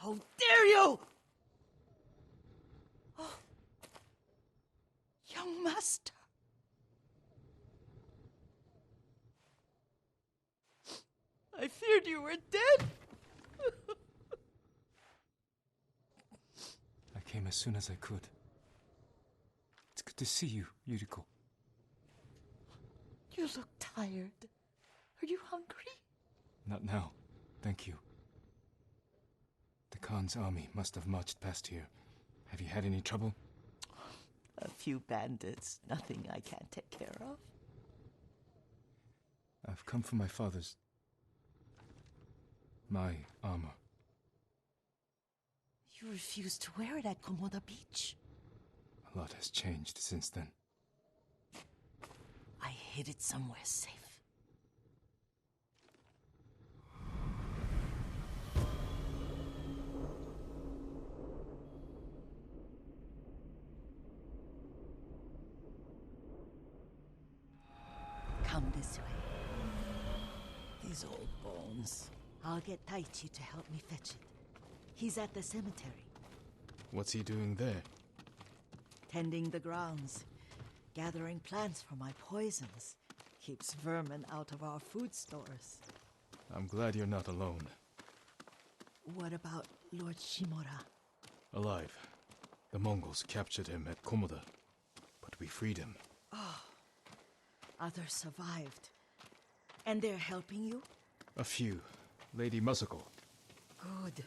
How dare you! Oh, young master. I feared you were dead. I came as soon as I could. It's good to see you, Yuriko. You look tired. Are you hungry? Not now, thank you. The Khan's army must have marched past here. Have you had any trouble? A few bandits. Nothing I can't take care of. I've come for my father's... my armor. You refused to wear it at Komoda Beach. A lot has changed since then. I hid it somewhere safe. Come this way. These old bones. I'll get Taichi to help me fetch it. He's at the cemetery. What's he doing there? Tending the grounds. Gathering plants for my poisons. Keeps vermin out of our food stores. I'm glad you're not alone. What about Lord Shimura? Alive. The Mongols captured him at Komoda, but we freed him. Others survived. And they're helping you? A few. Lady Masako. Good.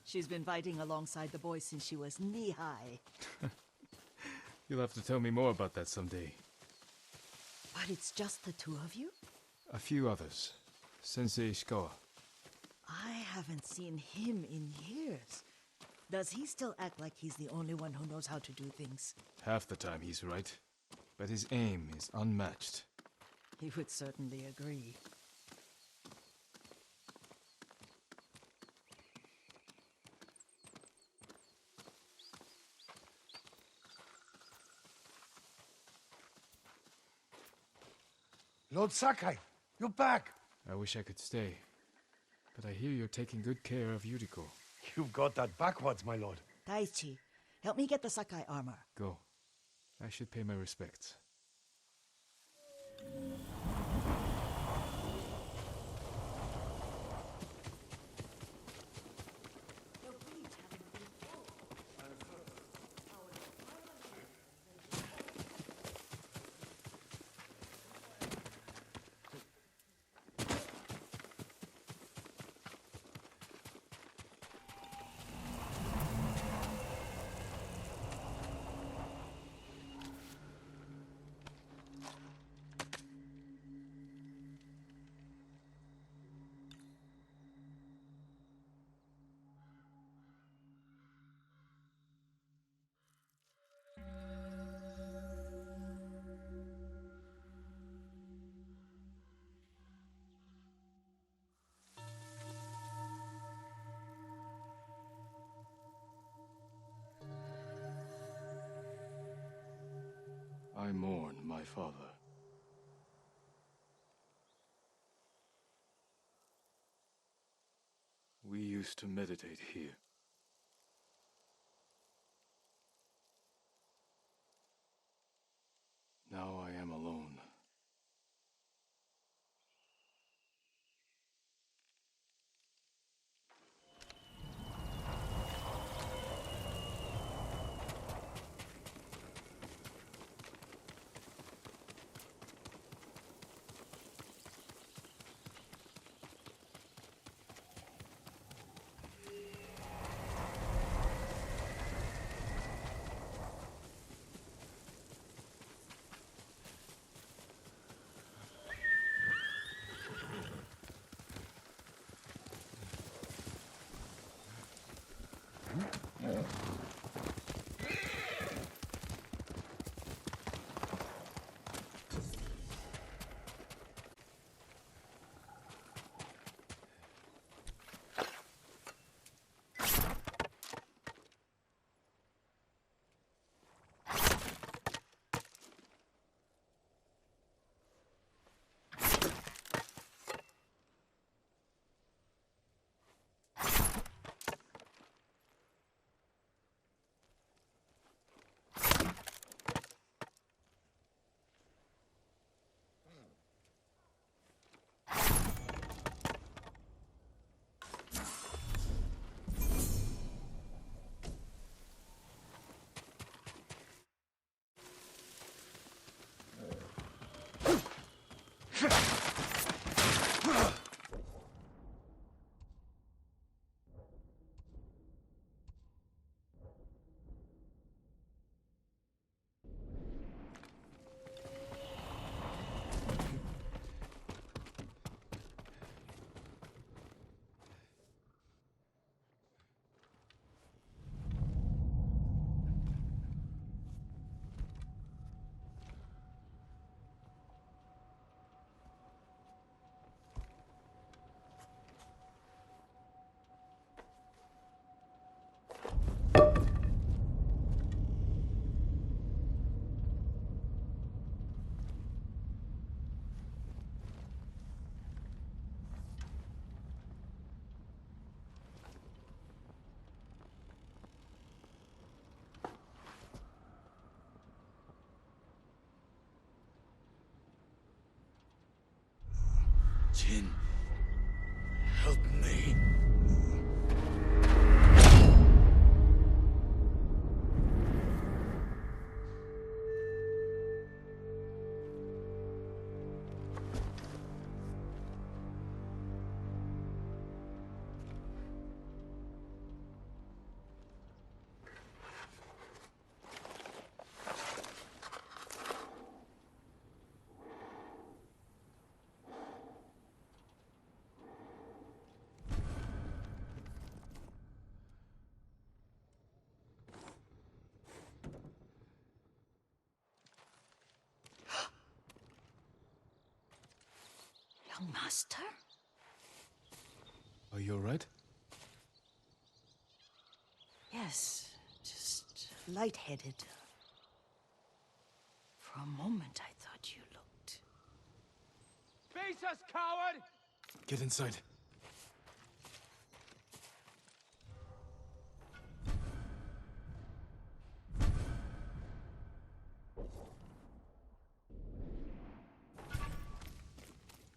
She's been fighting alongside the boys since she was knee-high. You'll have to tell me more about that someday. But it's just the two of you? A few others. Sensei Ishikawa. I haven't seen him in years. Does he still act like he's the only one who knows how to do things? Half the time he's right, but his aim is unmatched. He would certainly agree. Lord Sakai, you're back. I wish I could stay, but I hear you're taking good care of Yuriko. You've got that backwards, my lord. Taichi, help me get the Sakai armor. Go. I should pay my respects. I mourn my father. We used to meditate here. Now I am alone. Jin, help me. Young master? Are you alright? Yes, just lightheaded. For a moment, I thought you looked... Face us, coward! Get inside.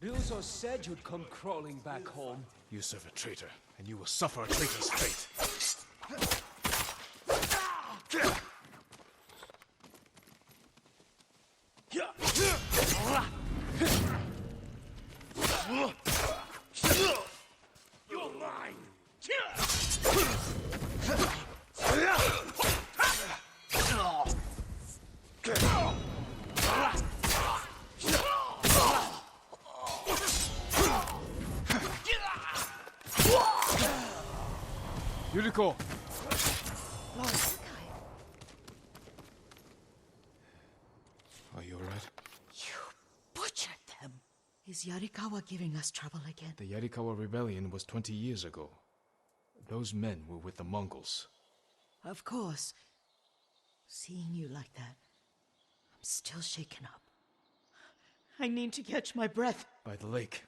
Ryuzo said you'd come crawling back home. You serve a traitor, and you will suffer a traitor's fate. You're mine! Yuriko! Lord Sakai, Are you alright? you butchered them. Is Yarikawa giving us trouble again? The Yarikawa rebellion was 20 years ago. Those men were with the Mongols. Of course. Seeing you like that, I'm still shaken up. I need to catch my breath. By the lake.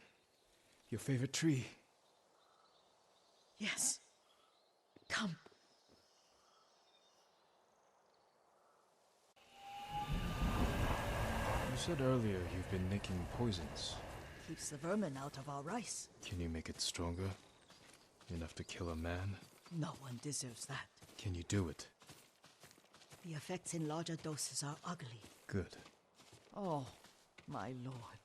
Your favorite tree. Yes. Come. You said earlier you've been making poisons. Keeps the vermin out of our rice. Can you make it stronger? Enough to kill a man? No one deserves that. Can you do it? The effects in larger doses are ugly. Good. Oh, my lord.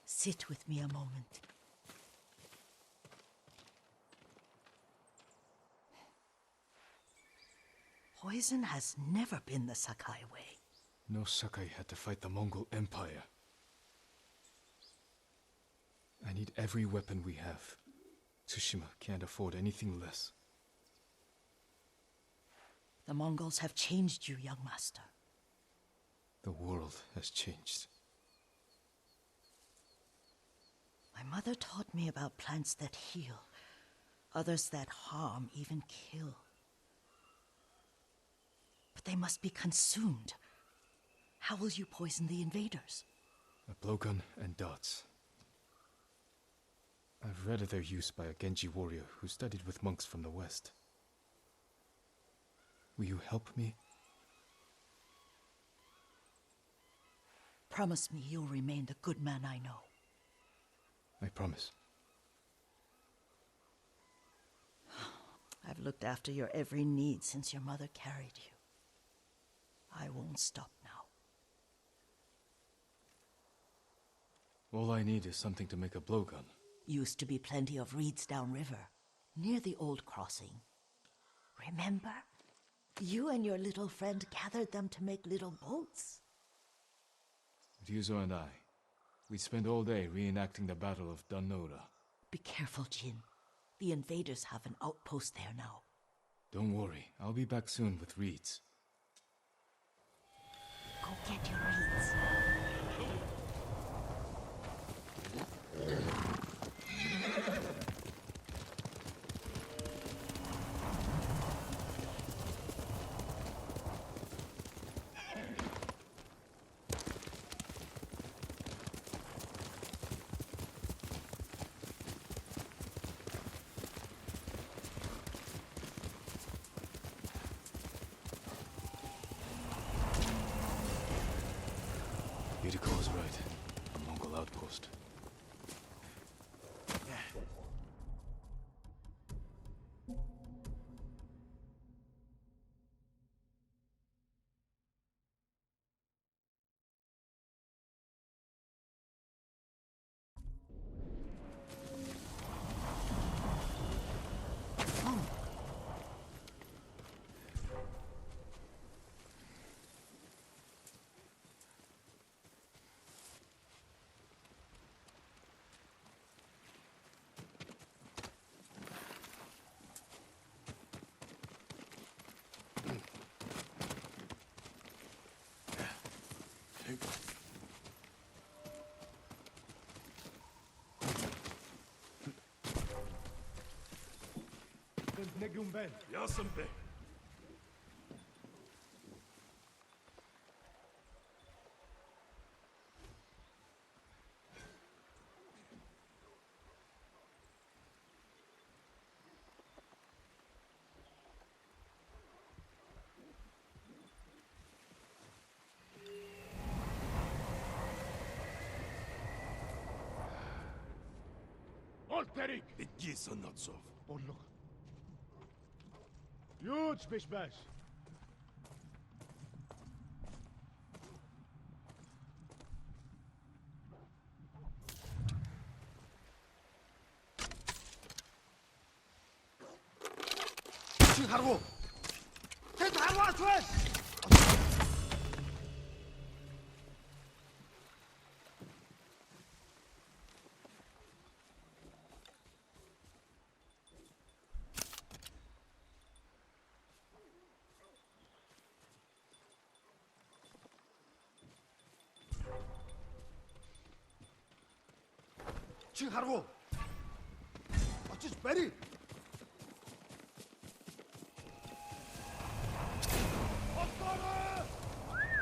Sit with me a moment. Poison has never been the Sakai way. No Sakai had to fight the Mongol Empire. I need every weapon we have. Tsushima can't afford anything less. The Mongols have changed you, young master. The world has changed. My mother taught me about plants that heal, others that harm, even kill. But they must be consumed. How will you poison the invaders? A blowgun and dots. I've read of their use by a Genji warrior who studied with monks from the west. Will you help me? Promise me you'll remain the good man I know. I promise. I've looked after your every need since your mother carried you. I won't stop now. All I need is something to make a blowgun. Used to be plenty of reeds downriver, near the old crossing. Remember? You and your little friend gathered them to make little boats. Ryuzo and I, we'd spend all day reenacting the Battle of Danora. Be careful, Jin. The invaders have an outpost there now. Don't worry, I'll be back soon with reeds. Go get your reeds. Yuriko is right. A Mongol outpost. SMPS. Olterik! Bitgi Sanatsov. Ollog. Huge fish bash. Чи харгу! Тэд харваач байна! Чи харгу! Очиж барь!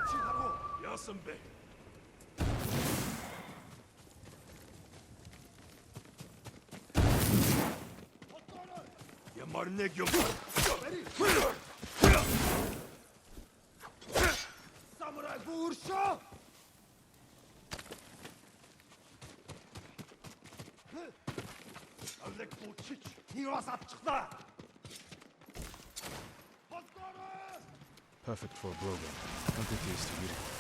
Чи харгу! Яасан бэ? Ямар нэг юм. Самурай бүршөө! Авлек бутчич, хивас атчихлаа. Perfect for a brogan. Антитез to Yuriko.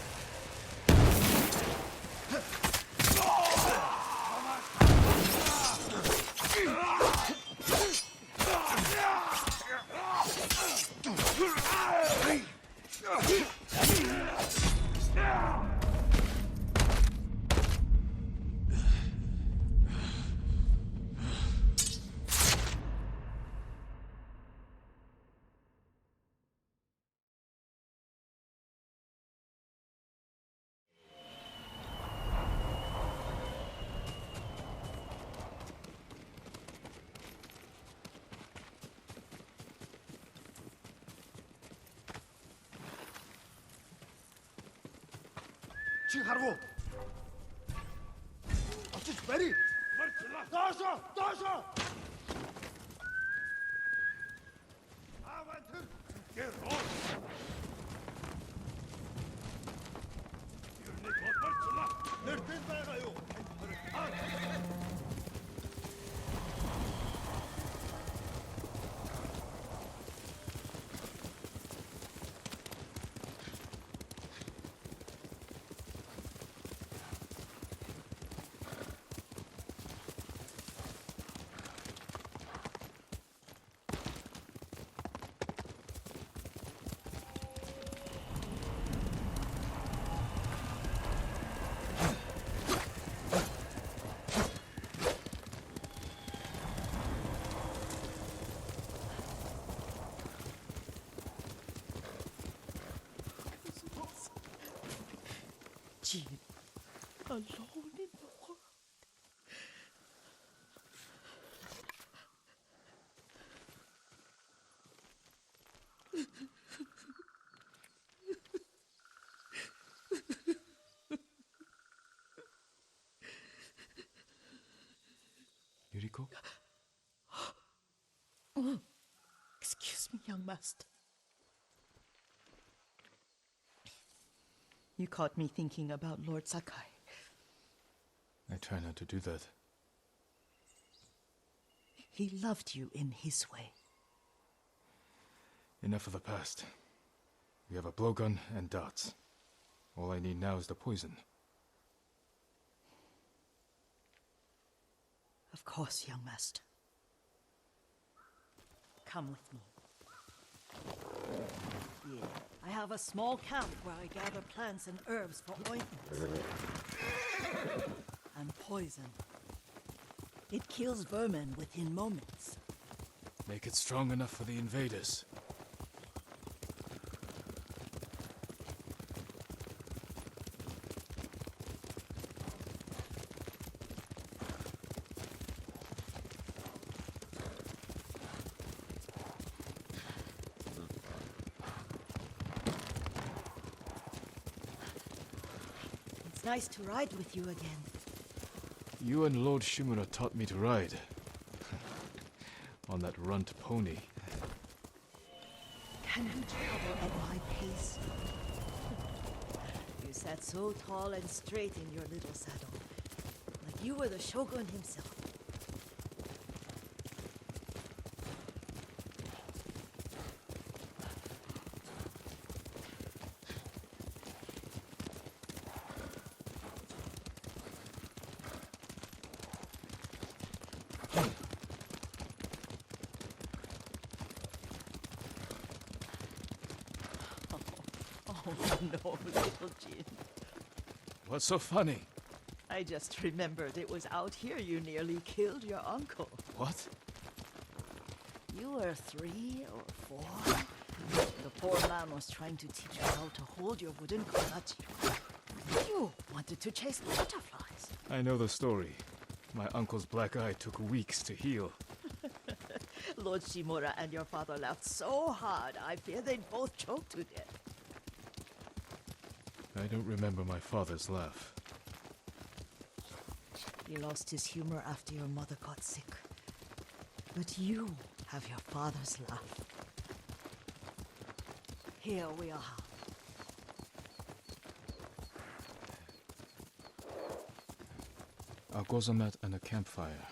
Чи харгу! Очиж барь! Марчлаа! Доошо! Доошо! Авантер! Гэрoo! Юрнэг бод марчлаа! Нэртэн байгаа юу? Jean, alone in the world. Yuriko? Excuse me, young master. You caught me thinking about Lord Sakai. I try not to do that. He loved you in his way. Enough of the past. We have a blowgun and darts. All I need now is the poison. Of course, young master. Come with me. Yeah, I have a small camp where I gather plants and herbs for ointments. And poison. It kills vermin within moments. Make it strong enough for the invaders. It's nice to ride with you again. You and Lord Shimura taught me to ride. On that runt pony. Can you travel at my pace? You sat so tall and straight in your little saddle, like you were the shogun himself. Oh no, little Jin. What's so funny? I just remembered it was out here you nearly killed your uncle. What? You were 3 or 4. The poor man was trying to teach you how to hold your wooden kodachi. You wanted to chase butterflies. I know the story. My uncle's black eye took weeks to heal. Lord Shimura and your father laughed so hard, I fear they'd both choke to death. I don't remember my father's laugh. He lost his humor after your mother got sick. But you have your father's laugh. Here we are. A gozamat and a campfire.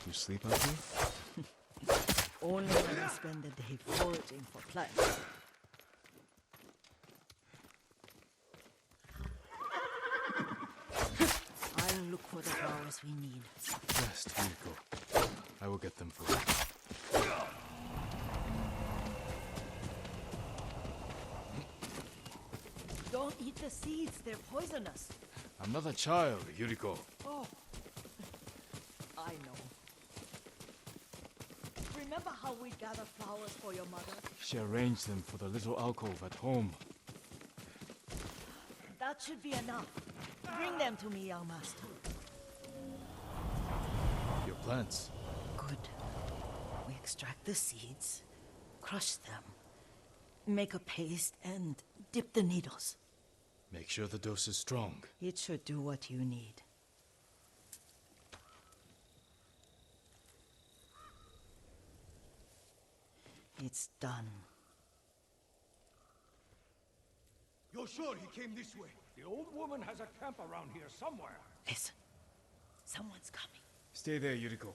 You sleep out here? Only when I spend the day foraging for plants. I'll look for the flowers we need. Rest, Yuriko. I will get them for you. Don't eat the seeds, they're poisonous. I'm not a child, Yuriko. Oh, I know. Remember how we gather flowers for your mother? She arranged them for the little alcove at home. That should be enough. Bring them to me, young master. Your plants. Good. We extract the seeds, crush them, make a paste, and dip the needles. Make sure the dose is strong. It should do what you need. It's done. You're sure he came this way? The old woman has a camp around here somewhere. Listen. Someone's coming. Stay there, Yuriko.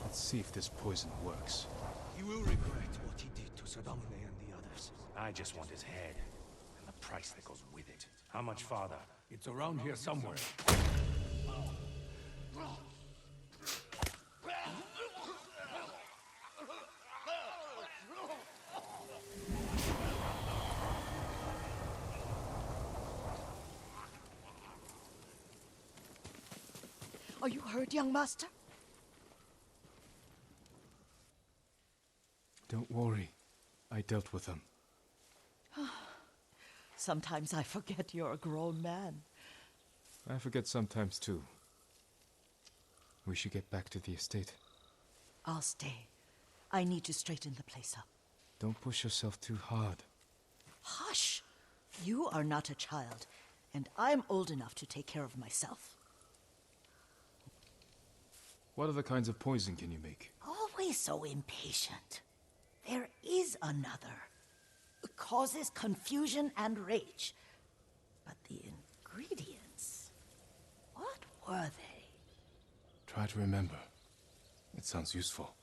Let's see if this poison works. He will regret what he did to Sadamune and the others. I just want his head, and the price that goes with it. How much farther? It's around here somewhere. Are you hurt, young master? Don't worry. I dealt with them. Sometimes I forget you're a grown man. I forget sometimes too. We should get back to the estate. I'll stay. I need to straighten the place up. Don't push yourself too hard. Hush! You are not a child, and I'm old enough to take care of myself. What other kinds of poison can you make? Always so impatient. There is another. It causes confusion and rage. But the ingredients, what were they? Try to remember. It sounds useful.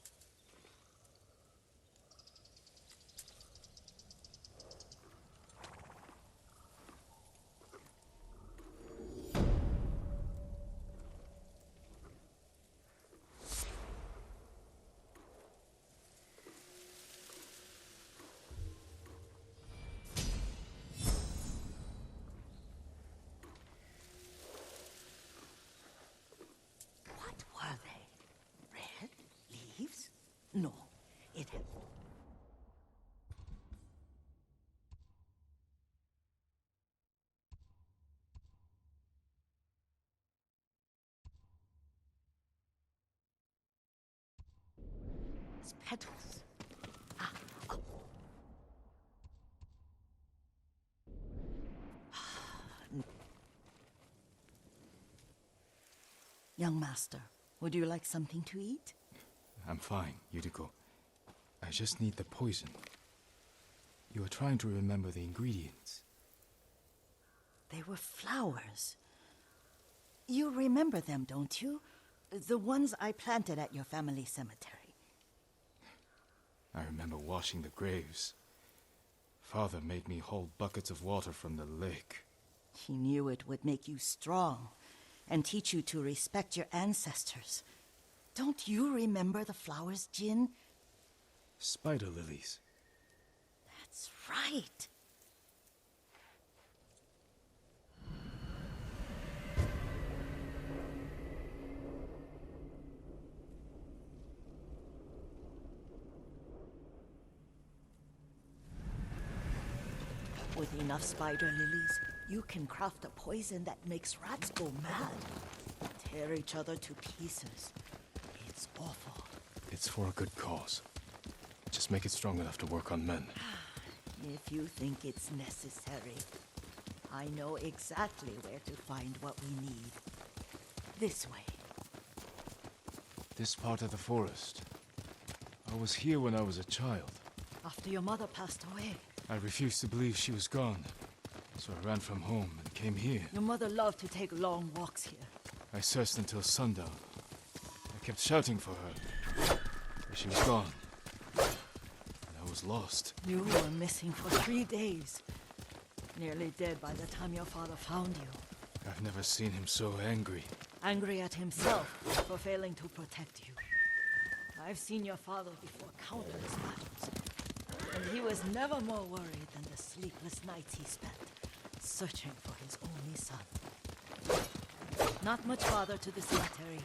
What were they? Red leaves? No, it had... It's petals. Ah, oh. Young master, would you like something to eat? I'm fine, Yuriko. I just need the poison. You are trying to remember the ingredients. They were flowers. You remember them, don't you? The ones I planted at your family cemetery. I remember washing the graves. Father made me hold buckets of water from the lake. He knew it would make you strong and teach you to respect your ancestors. Don't you remember the flowers, Jin? Spider lilies. That's right. With enough spider lilies, you can craft a poison that makes rats go mad. Tear each other to pieces. It's awful. It's for a good cause. Just make it strong enough to work on men. If you think it's necessary, I know exactly where to find what we need. This way. This part of the forest. I was here when I was a child. After your mother passed away. I refused to believe she was gone. So I ran from home and came here. Your mother loved to take long walks here. I searched until sundown. I kept shouting for her. But she was gone. And I was lost. You were missing for 3 days. Nearly dead by the time your father found you. I've never seen him so angry. Angry at himself for failing to protect you. I've seen your father before countless battles. And he was never more worried than the sleepless nights he spent searching for his only son. Not much farther to the cemetery.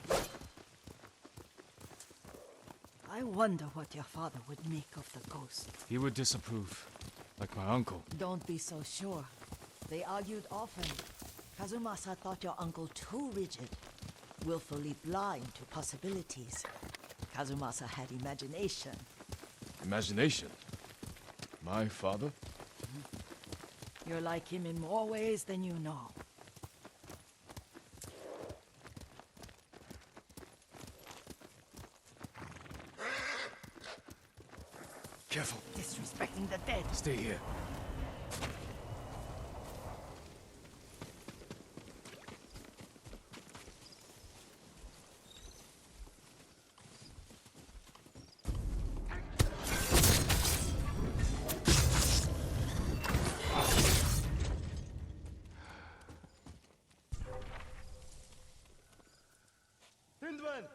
I wonder what your father would make of the ghost. He would disapprove, like my uncle. Don't be so sure. They argued often. Kazumasa thought your uncle too rigid, willfully blind to possibilities. Kazumasa had imagination. Imagination? My father? You're like him in more ways than you know. Careful. Disrespecting the dead. Stay here. Hindman!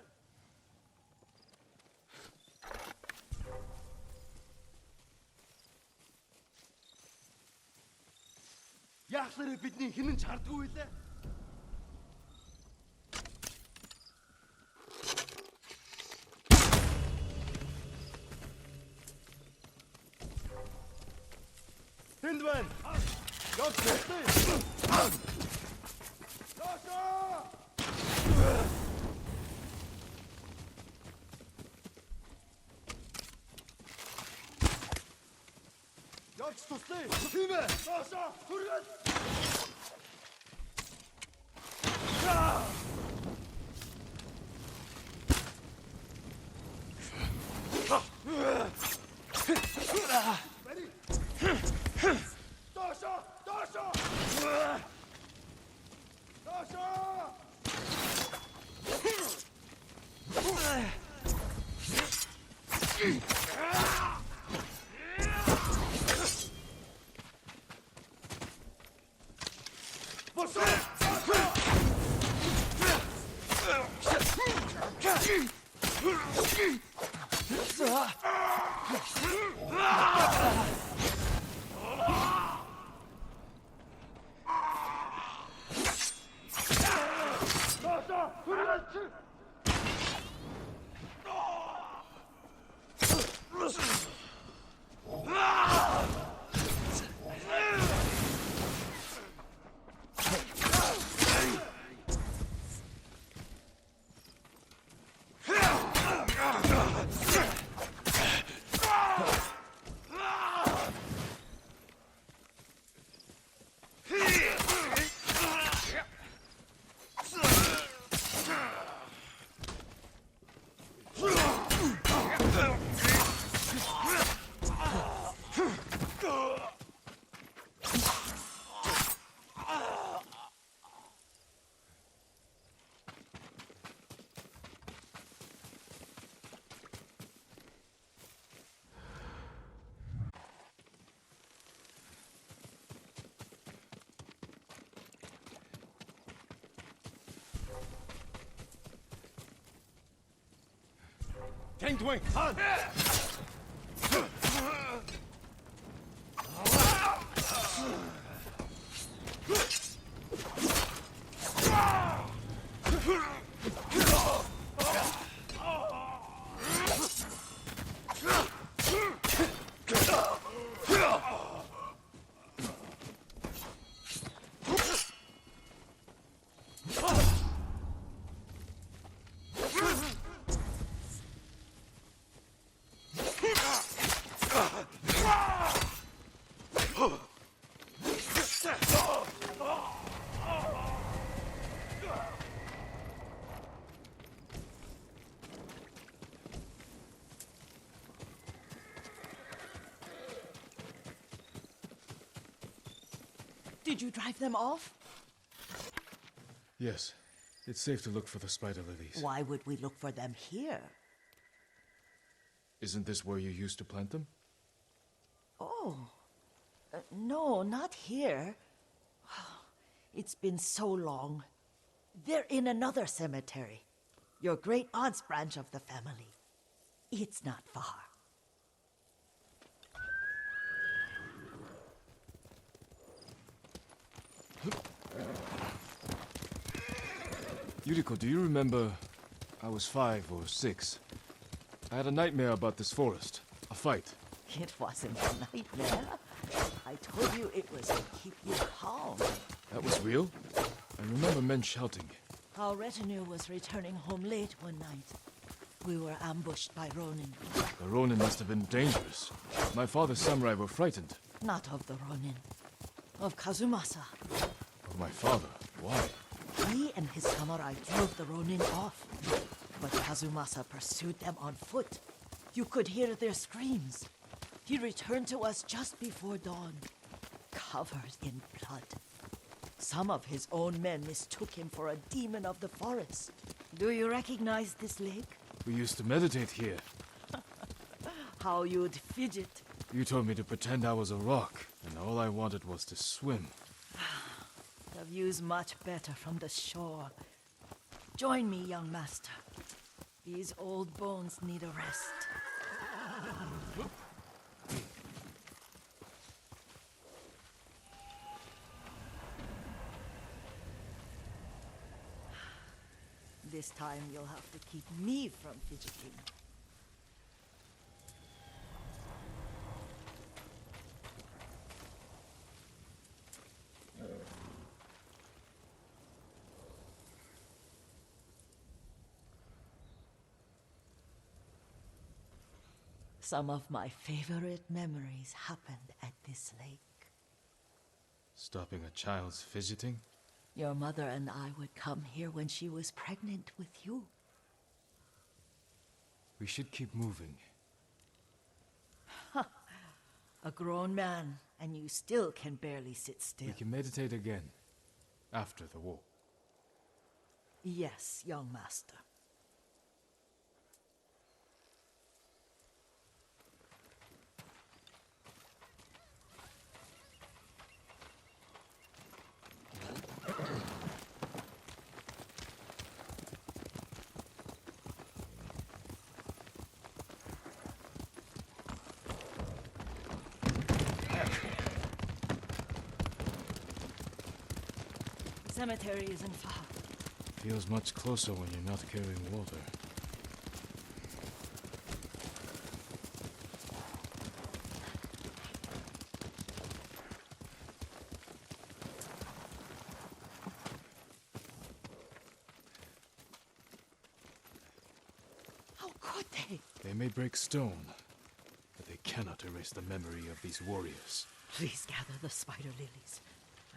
Яахлаараа бидний хинэн чардгүй лээ. Hindman! Явж байна. Явж туслая. Тийм ээ. Доошоо хүргэл. Tingwing, Han! Did you drive them off? Yes. It's safe to look for the spider lilies. Why would we look for them here? Isn't this where you used to plant them? Oh. No, not here. It's been so long. They're in another cemetery. Your great aunt's branch of the family. It's not far. Yuriko, do you remember? I was 5 or 6. I had a nightmare about this forest. A fight. It wasn't a nightmare. I told you it was to keep you calm. That was real? I remember men shouting. Our retinue was returning home late one night. We were ambushed by Ronin. The Ronin must have been dangerous. My father's samurai were frightened. Not of the Ronin. Of Kazumasa. Of my father. Why? He and his samurai drove the Ronin off. But Kazumasa pursued them on foot. You could hear their screams. He returned to us just before dawn, covered in blood. Some of his own men mistook him for a demon of the forest. Do you recognize this lake? We used to meditate here. How you'd fidget. You told me to pretend I was a rock, and all I wanted was to swim. The view's much better from the shore. Join me, young master. These old bones need a rest. This time you'll have to keep me from fidgeting. Some of my favorite memories happened at this lake. Stopping a child's fidgeting? Your mother and I would come here when she was pregnant with you. We should keep moving. A grown man, and you still can barely sit still. We can meditate again. After the war. Yes, young master. cemetery isn't far. Feels much closer when you're not carrying water. How could they? They may break stone, but they cannot erase the memory of these warriors. Please gather the spider lilies.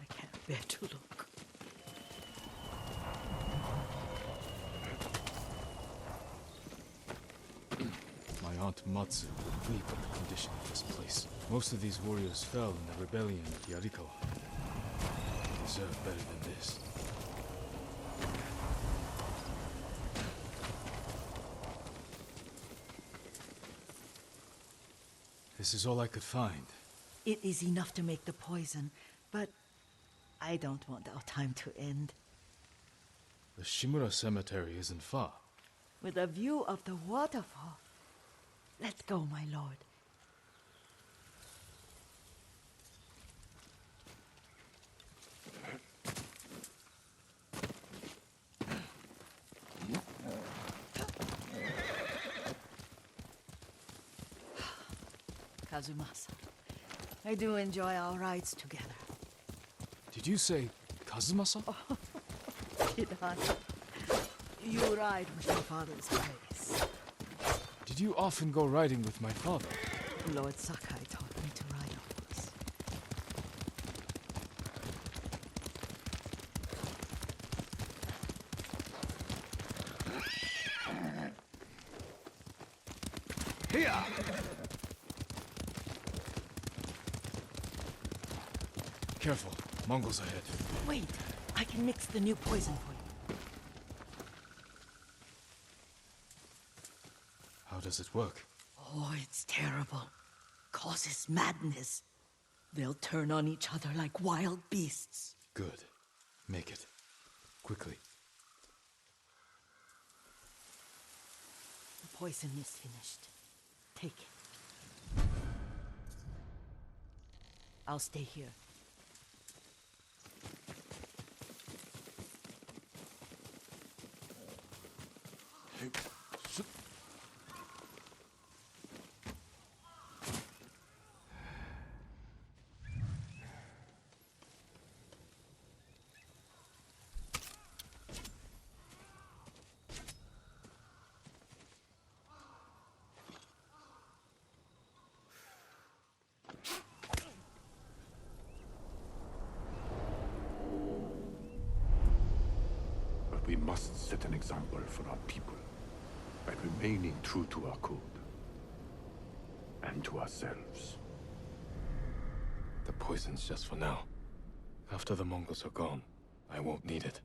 I can't bear to look. My aunt Matsu would weep at the condition of this place. Most of these warriors fell in the rebellion at Yariko. They deserve better than this. This is all I could find. It is enough to make the poison, but I don't want our time to end. The Shimura Cemetery isn't far. With a view of the waterfall. Let's go, my lord. Kazumasa, I do enjoy our rides together. Did you say Kazumasa? Did I? You ride with your father's grace. Did you often go riding with my father? Lord Sakai taught me to ride a horse. Here! Careful, Mongols ahead. Wait, I can mix the new poison for you. How does it work? Oh, it's terrible. Causes madness. They'll turn on each other like wild beasts. Good. Make it. Quickly. The poison is finished. Take it. I'll stay here. We must set an example for our people by remaining true to our code and to ourselves. The poison's just for now. After the Mongols are gone, I won't need it.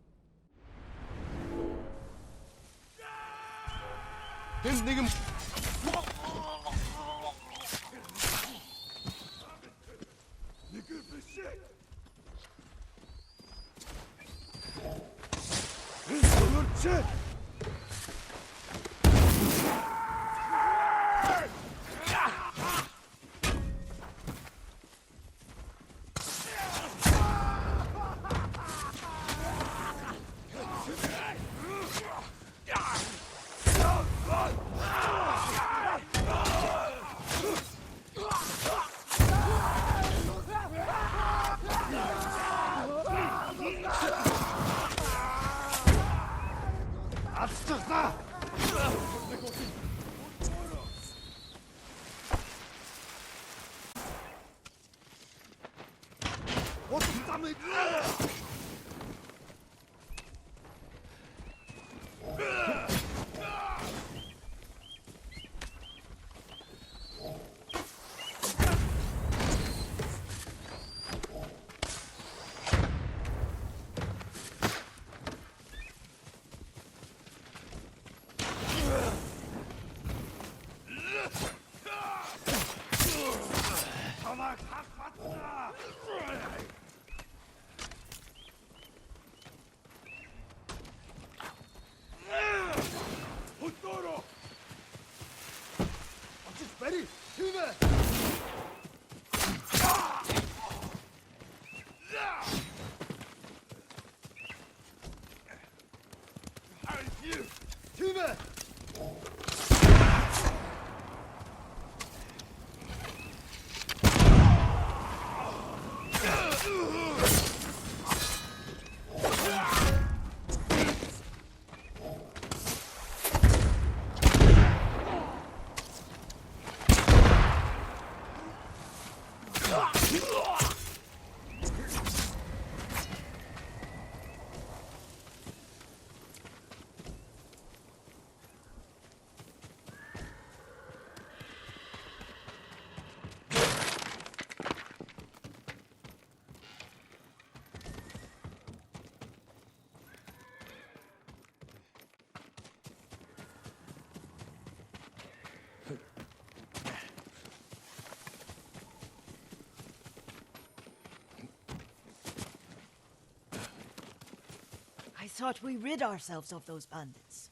I thought we rid ourselves of those bandits.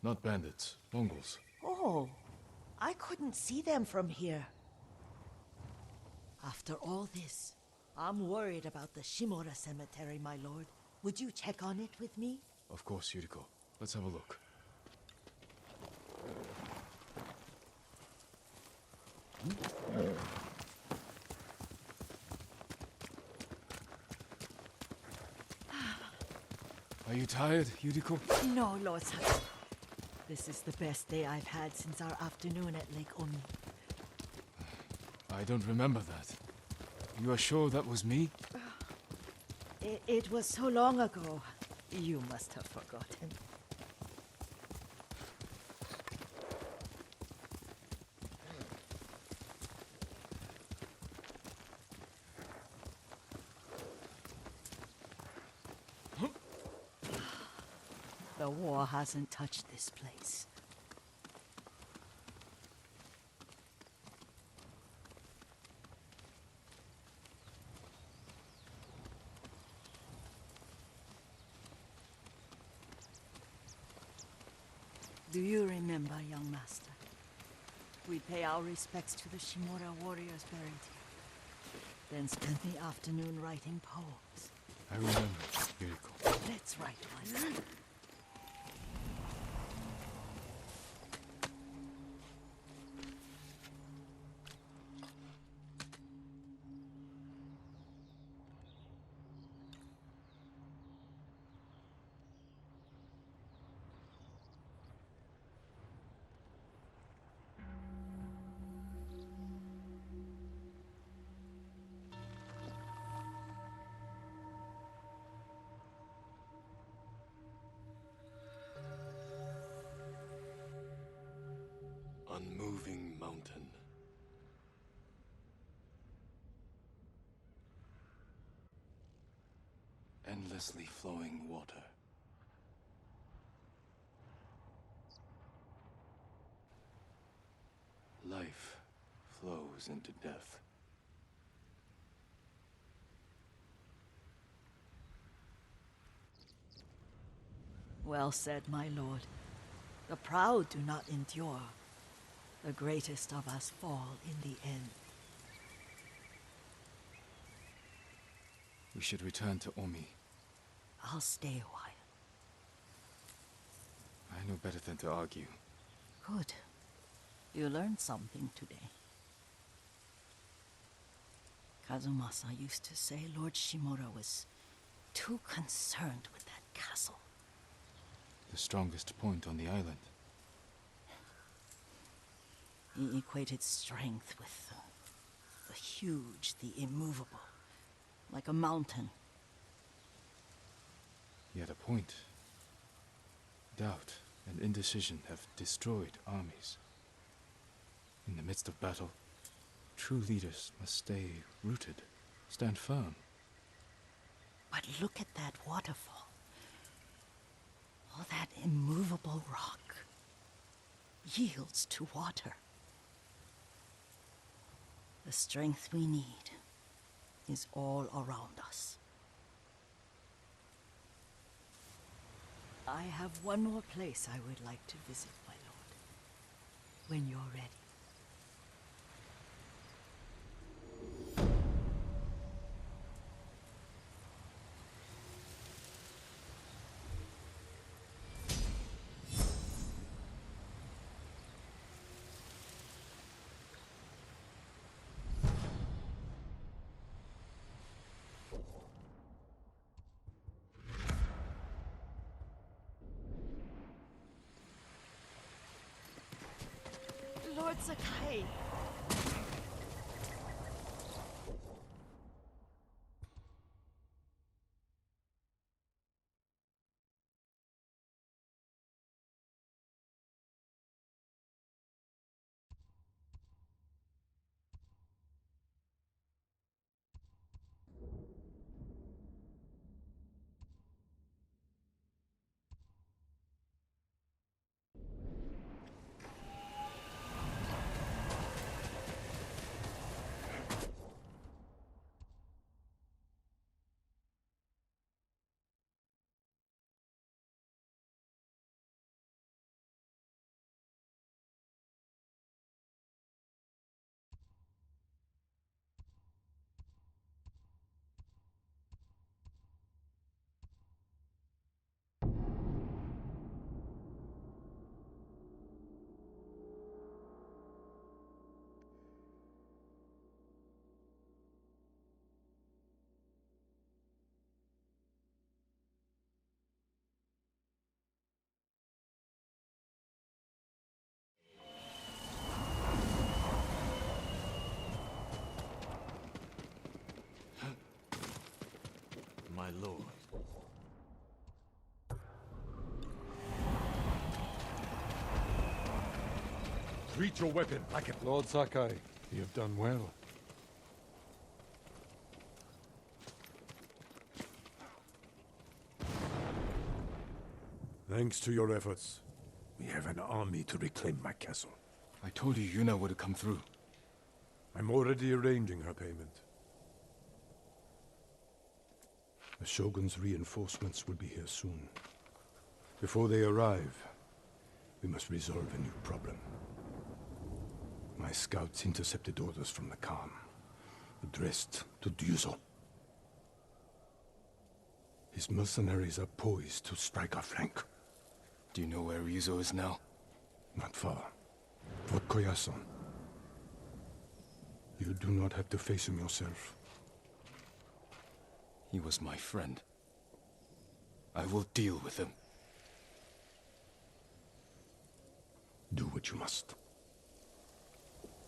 Not bandits, Mongols. Oh, I couldn't see them from here. After all this, I'm worried about the Shimura cemetery, my lord. Would you check on it with me? Of course, Yuriko. Let's have a look. Are you tired, Yuriko? No, Lord Sato. This is the best day I've had since our afternoon at Lake Omi. I don't remember that. You are sure that was me? It was so long ago. You must have forgotten. The war hasn't touched this place. Do you remember, young master? We pay our respects to the Shimura warriors buried here, then spent the afternoon writing poems. I remember, Yuriko. Let's write one. Unmoving mountain. Endlessly flowing water. Life flows into death. Well said, my lord. The proud do not endure. The greatest of us fall in the end. We should return to Omi. I'll stay a while. I know better than to argue. Good. You learned something today. Kazumasa used to say Lord Shimura was too concerned with that castle. The strongest point on the island. He equated strength with the huge, the immovable, like a mountain. Yet a point. Doubt and indecision have destroyed armies. In the midst of battle, true leaders must stay rooted, stand firm. But look at that waterfall. All that immovable rock yields to water. The strength we need is all around us. I have one more place I would like to visit, my lord. When you're ready. Lord Sakai! My lord. Treat your weapon like it. Lord Sakai, you have done well. Thanks to your efforts, we have an army to reclaim my castle. I told you Yuna would come through. I'm already arranging her payment. The Shogun's reinforcements will be here soon. Before they arrive, we must resolve a new problem. My scouts intercepted orders from the Khan, addressed to Ryuzo. His mercenaries are poised to strike our flank. Do you know where Ryuzo is now? Not far. Fort Koyasan. You do not have to face him yourself. He was my friend. I will deal with him. Do what you must.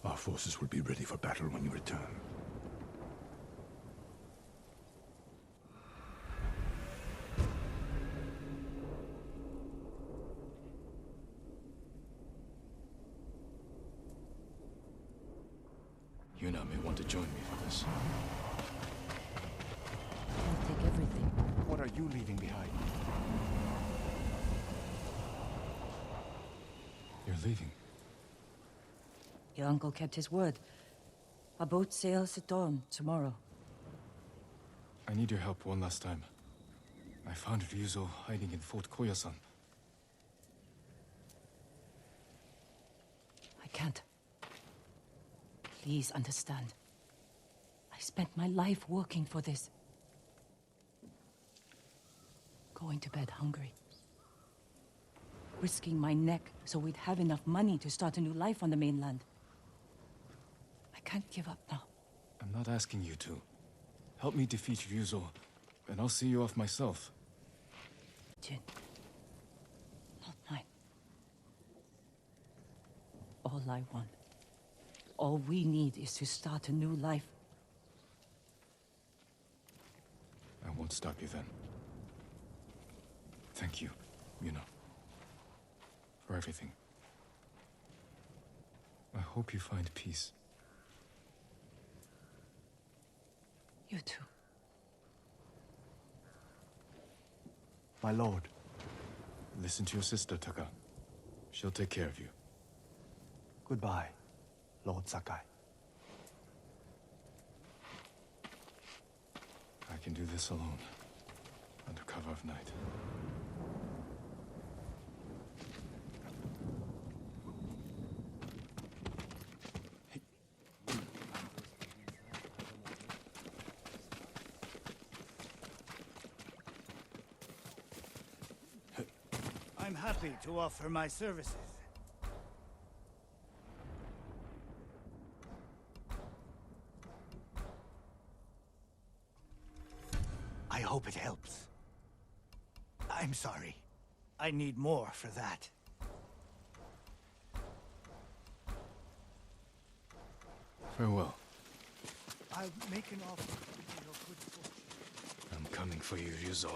Our forces will be ready for battle when you return. Yuna may want to join me for this. I'll take everything. What are you leaving behind? You're leaving? Your uncle kept his word. Our boat sails at dawn tomorrow. I need your help one last time. I found Ryuzo hiding in Fort Koyasan. I can't. Please understand. I spent my life working for this. Going to bed hungry. Risking my neck so we'd have enough money to start a new life on the mainland. I can't give up now. I'm not asking you to. Help me defeat Ryuzo, and I'll see you off myself. Jin. Not mine. All I want, all we need is to start a new life. I won't stop you then. Thank you, Yuna. For everything. I hope you find peace. You too. My lord. Listen to your sister, Taka. She'll take care of you. Goodbye, Lord Sakai. I can do this alone, under cover of night. I'm happy to offer my services. I hope it helps. I'm sorry. I need more for that. Farewell. I'll make an offer for your good fortune. I'm coming for you, Ryuzo.